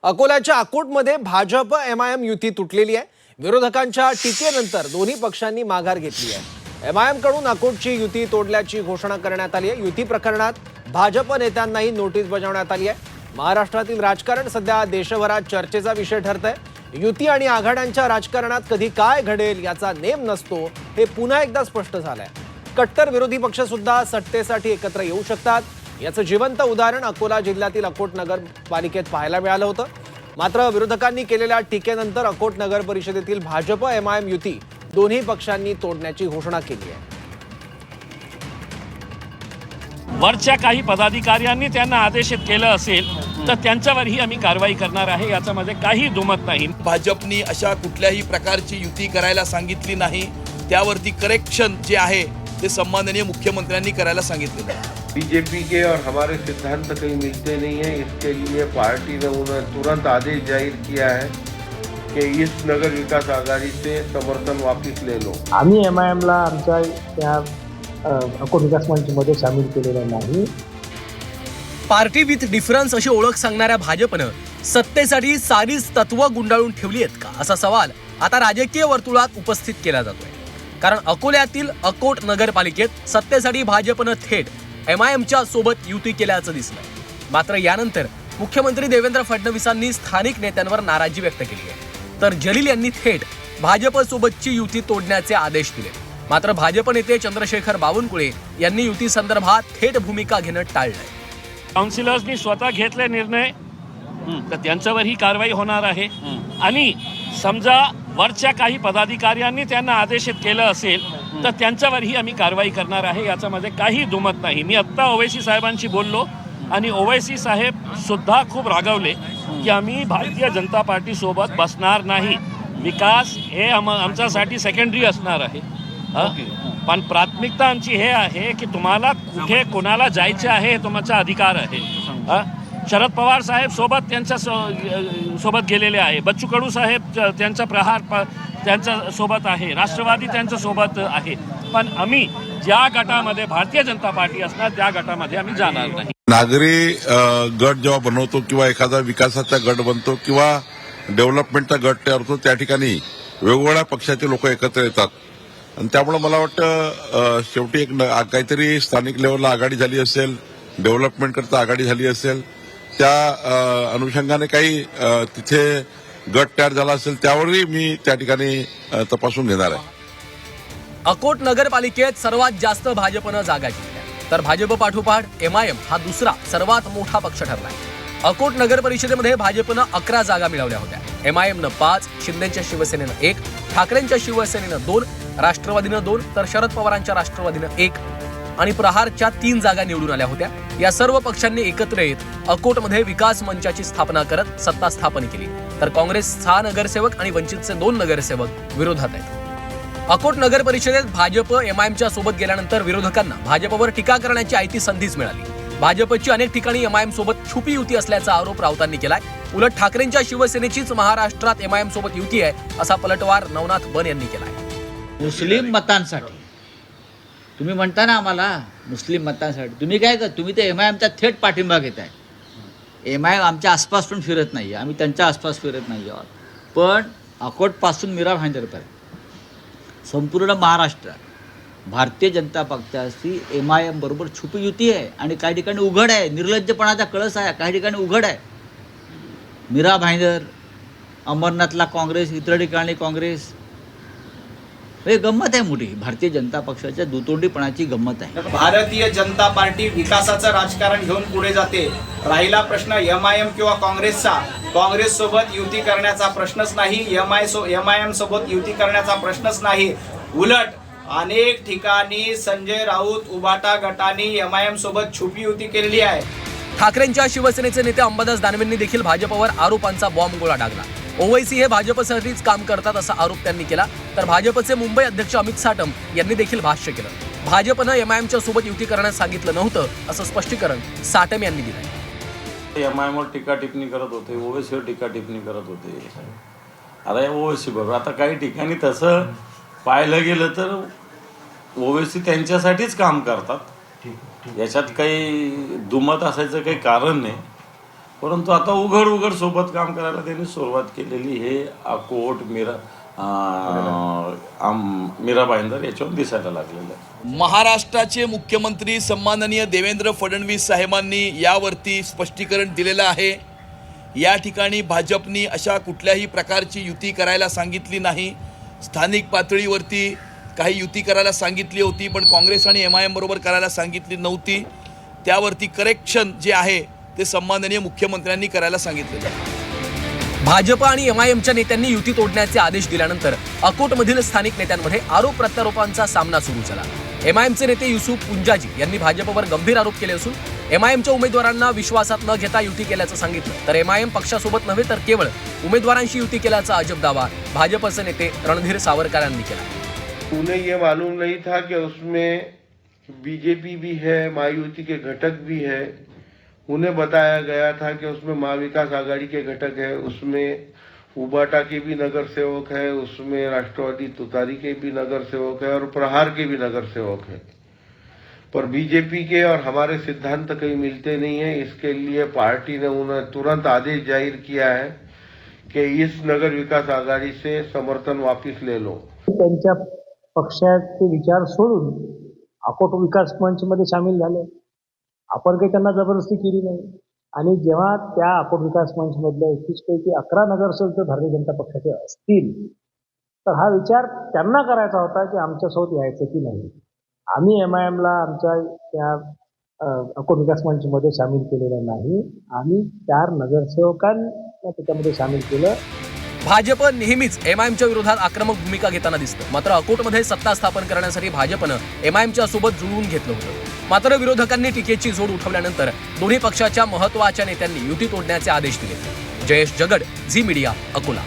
अकोल्याच्या अकोटमध्ये भाजप एमआयएम युती तुटलेली आहे। विरोधकांच्या टीकेनंतर दोन्ही पक्षांनी माघार घेतली आहे। एमआयएम कडून अकोटची युती तोडल्याची घोषणा करण्यात आली आहे। युती प्रकरणात भाजप नेत्यांनाही नोटीस बजावण्यात आली आहे। महाराष्ट्रातील राजकारण सध्या देशभरात चर्चेचा विषय ठरतंय। युती आणि आघाड्यांच्या राजकारणात कधी काय घडेल याचा नेम नसतो, हे पुन्हा एकदा स्पष्ट झालंय। कट्टर विरोधी पक्ष सुद्धा सत्तेसाठी एकत्र येऊ शकतात, याचं जिवंत उदाहरण अकोला जिल्ह्यातील अकोट नगर पालिकेत पाहायला मिळालं होतं। मात्र विरोधकांनी केलेल्या टीकेनंतर अकोट नगर परिषदेतील भाजप एमआयएम युती दोन्ही पक्षांनी तोडण्याची घोषणा केली आहे। वरच्या काही पदाधिकाऱ्यांनी त्यांना आदेशित केलं असेल तर त्यांच्यावरही आम्ही कारवाई करणार आहे, याच्यामध्ये काही दुमत नाही। भाजपनी अशा कुठल्याही प्रकारची युती करायला सांगितली नाही, त्यावरती करेक्शन जे आहे ते सन्माननीय मुख्यमंत्र्यांनी करायला सांगितलेलं आहे। बीजेपी के और हमारे सिद्धांत कहीं मिलते नहीं है, इसके लिए पार्टी ने उन्हें तुरंत आदेश जाहिर किया है कि इस नगर विकास आघाड़ी से समर्थन वापस ले लो। आम्ही एमआयएमला आमच्या त्या अकोट विकास मंचमध्ये सामील केलेलं नाही। पार्टी विथ डिफरन्स अशी ओळख सांगणाऱ्या भाजपनं सत्तेसाठी सारीच तत्व गुंडाळून ठेवली आहेत का, असा सवाल आता राजकीय वर्तुळात उपस्थित केला जातोय। कारण अकोल्यातील अकोट नगरपालिकेत सत्तेसाठी भाजपनं थेट एमआयएमच्या सोबत युती केल्याचं दिसलंय। मात्र यानंतर मुख्यमंत्री देवेंद्र फडणवीसांनी स्थानिक नेत्यांवर नाराजी व्यक्त केली आहे, तर जलील यांनी थेट भाजप सोबतची युती तोडण्याचे आदेश दिले। मात्र भाजप नेते चंद्रशेखर बावनकुळे यांनी युती संदर्भात थेट भूमिका घेणं टाळलंय। काउन्सिलर्सनी स्वतः घेतले निर्णय तर त्यांच्यावरही कारवाई होणार आहे। आणि समजा वरच्या काही पदाधिकाऱ्यांनी त्यांना आदेशित केलं असेल तर त्यांच्यावरही आम्ही कारवाई करणार आहे, याच्यामध्ये काही दुमत नाही। मी आत्ता ओवैसी साहेबांशी बोललो आणि ओवैसी साहेब सुद्धा खूप रागावले की आम्ही भारतीय जनता पार्टी सोबत बसणार नाही। विकास हे आमच्यासाठी सेकंडरी असणार आहे, पण प्राथमिकता आमची हे आहे की तुम्हाला कुठे कोणाला जायचे आहे हे तुमचा अधिकार आहे। शरद पवार साहेब सोबत त्यांच्या सोबत गेलेले आहे, बच्चू कडू साहेब त्यांचा प्रहार त्यांच्या सोबत आहे, राष्ट्रवादी त्यांच्या सोबत आहे, पण आम्ही ज्या गटामध्ये भारतीय जनता पार्टी असणार त्या गटामध्ये आम्ही जाणार नाही। नागरी गट जेव्हा बनवतो किंवा एखादा विकासाचा गट बनतो किंवा डेव्हलपमेंटचा गट तयार होतो, त्या ठिकाणी वेगवेगळ्या पक्षाचे लोक एकत्र येतात आणि त्यामुळे मला वाटतं शेवटी एक काहीतरी स्थानिक लेवलला आघाडी झाली असेल, डेव्हलपमेंट करता आघाडी झाली असेल, त्या अनुषंगाने काही तिथे गट तयार झाला असेल त्यावरही मी त्या ठिकाणी तपासून घेणार आहे। अकोट नगरपालिकेत सर्वात जास्त भाजपनं जागा जिंकल्या, तर भाजप पाठोपाठ एमआयएम हा दुसरा सर्वात मोठा पक्ष ठरलाय। अकोट नगर परिषदेमध्ये भाजपनं 11 जागा मिळवल्या होत्या। एमआयएमनं 5, शिंदेच्या शिवसेनेनं 1, ठाकरेंच्या शिवसेनेनं 2, राष्ट्रवादीनं 2, तर शरद पवारांच्या राष्ट्रवादीनं 1 आणि प्रहारच्या 3 जागा निवडून आल्या होत्या। या सर्व पक्षांनी एकत्र येत अकोटमध्ये विकास मंचाची स्थापना करत सत्ता स्थापन केली, तर काँग्रेस 6 नगरसेवक आणि वंचितचे 2 नगरसेवक विरोधात आहेत। अकोट नगर परिषदेत भाजप एमआयएमच्या सोबत गेल्यानंतर विरोधकांना भाजपवर टीका करण्याची आयती संधीच मिळाली। भाजपची अनेक ठिकाणी एमआयएम सोबत छुपी युती असल्याचा आरोप राऊतांनी केलाय। उलट ठाकरेंच्या शिवसेनेचीच महाराष्ट्रात एमआयएम सोबत युती आहे, असा पलटवार नवनाथ बन यांनी केलाय। मुस्लिम मतांसाठी तुम्ही म्हणता ना आम्हाला मुस्लिम मतांसाठी, तुम्ही काय कर, तुम्ही ते एमआयएमचा थेट पाठिंबा घेताय। एमआयएम आमच्या आसपास पण फिरत नाही, आम्ही त्यांच्या आसपास फिरत नाही आहोत। पण अकोटपासून मीरा भाईंदरपर्यंत संपूर्ण महाराष्ट्रात भारतीय जनता पक्षाची एमआयएम बरोबर छुपी युती आहे आणि काही ठिकाणी उघड आहे। निर्लज्जपणाचा कळस आहे, काही ठिकाणी उघड आहे। मीरा भाईंदर, अमरनाथला काँग्रेस, इतर ठिकाणी काँग्रेस, हे गंमत आहे मोठी। भारतीय जनता पक्षाच्या दुतोंडीपणाची गंमत आहे। भारतीय जनता पार्टी विकासाचं राजकारण घेऊन पुढे जाते। राहिला प्रश्न एमआयएम किंवा काँग्रेसचा, काँग्रेस सोबत युती करण्याचा प्रश्नच नाही, एमआयएम सोबत युती करण्याचा प्रश्नच नाही। उलट अनेक ठिकाणी संजय राऊत उभाटा गटाने एमआयएम सोबत छुपी युती केलेली आहे। ठाकरेंच्या शिवसेनेचे नेते अंबादास दानवेंनी देखील भाजपवर आरोपांचा बॉम्ब गोळा डागला। ओवैसी हे भाजपसाठीच काम करतात असा आरोप त्यांनी केला, तर भाजपचे मुंबई अध्यक्ष अमित साटम यांनी देखील भाष्य केलं। भाजपनं एमआयएमच्या सोबत युती करण्यास सांगितलं नव्हतं, असं स्पष्टीकरण साटम यांनी दिलंय। एमआयएमवर टीका टिप्पणी करत होते, ओवैसीवर टीका टिप्पणी करत होते। आता ओवैसी बरोबर आता काही ठिकाणी तसं पाहायला गेलं तर ओवैसी त्यांच्यासाठीच काम करतात, याच्यात काही दुमत असायचं काही कारण नाही। परंतु आता उघड उघड सोबत काम करायला त्यांनी सुरुवात केलेली हे अकोट मीरा भाईंदर याच्यावर दिसायला लागलेलं आहे. महाराष्ट्राचे मुख्यमंत्री सन्माननीय देवेंद्र फडणवीस साहेबांनी यावरती स्पष्टीकरण दिलेलं आहे. या ठिकाणी भाजपनी अशा कुठल्याही प्रकारची युती करायला सांगितली नाही. स्थानिक पातळीवरती काही युती करायला सांगितली होती, पण काँग्रेस आणि MIM बरोबर करायला सांगितली नव्हती. त्यावरती करेक्शन जे आहे ते सन्माननीय मुख्यमंत्र्यांनी करायला सांगितलेलं आहे. भाजप आणि MIMच्या नेत्यांनी युती तोडण्याचे आदेश दिल्यानंतर अकोटमधील स्थानिक नेत्यांमध्ये आरोप प्रत्यारोपांचा सामना सुरू झाला. MIMचे नेते युसुफ पुंजाजी यांनी भाजपवर गंभीर आरोप केले असून MIMच्या उमेदवारांना विश्वासात न घेता युती केल्याचं सांगितलं. तर MIM पक्षासोबत नव्हे तर केवळ उमेदवारांशी युती केल्याचा अजब दावा भाजपचे नेते रणधीर सावरकर यांनी केला. उन्हें ये मालूम नहीं था कि उसमें बीजेपी भी है, महायुति के घटक भी है. उन्हें बताया गया था कि उसमें महाविकास आघाड़ी के घटक है, उसमें उबाटा के भी नगर सेवक है, उसमें राष्ट्रवादी तुतारी के भी नगर सेवक है और प्रहार के भी नगर सेवक है. पर बीजेपी के और हमारे सिद्धांत कहीं मिलते नहीं है. इसके लिए पार्टी ने उन्हें तुरंत आदेश जाहिर किया है कि इस नगर विकास आघाड़ी से समर्थन वापस ले लो. त्यांच्या पक्षाचे विचार सोडून अकोट विकास मंचमध्ये सामील झाले. आपण काही त्यांना जबरदस्ती केली नाही. आणि जेव्हा त्या अकोट विकास मंचमधल्या 21 पैकी 11 नगरसेवक जर भारतीय जनता पक्षाचे असतील तर हा विचार त्यांना करायचा होता की आमच्यासोबत यायचं की नाही. आम्ही MIMला आमच्या त्या अकोट विकास मंचमध्ये सामील केलेलं नाही. आम्ही 4 नगरसेवकांना त्याच्यामध्ये सामील केलं. भाजप नेहमीच MIMच्या विरोधात आक्रमक भूमिका घेताना दिसतं. मात्र अकोटमध्ये सत्ता स्थापन करण्यासाठी भाजपनं MIMच्या सोबत जुळवून घेतलं होतं. मात्र विरोधकांनी टीकेची जोड उठवल्यानंतर दोन्ही पक्षाच्या महत्त्वाच्या नेत्यांनी युती तोडण्याचे आदेश दिले. Jayesh Jagad, Zee Media, Akola.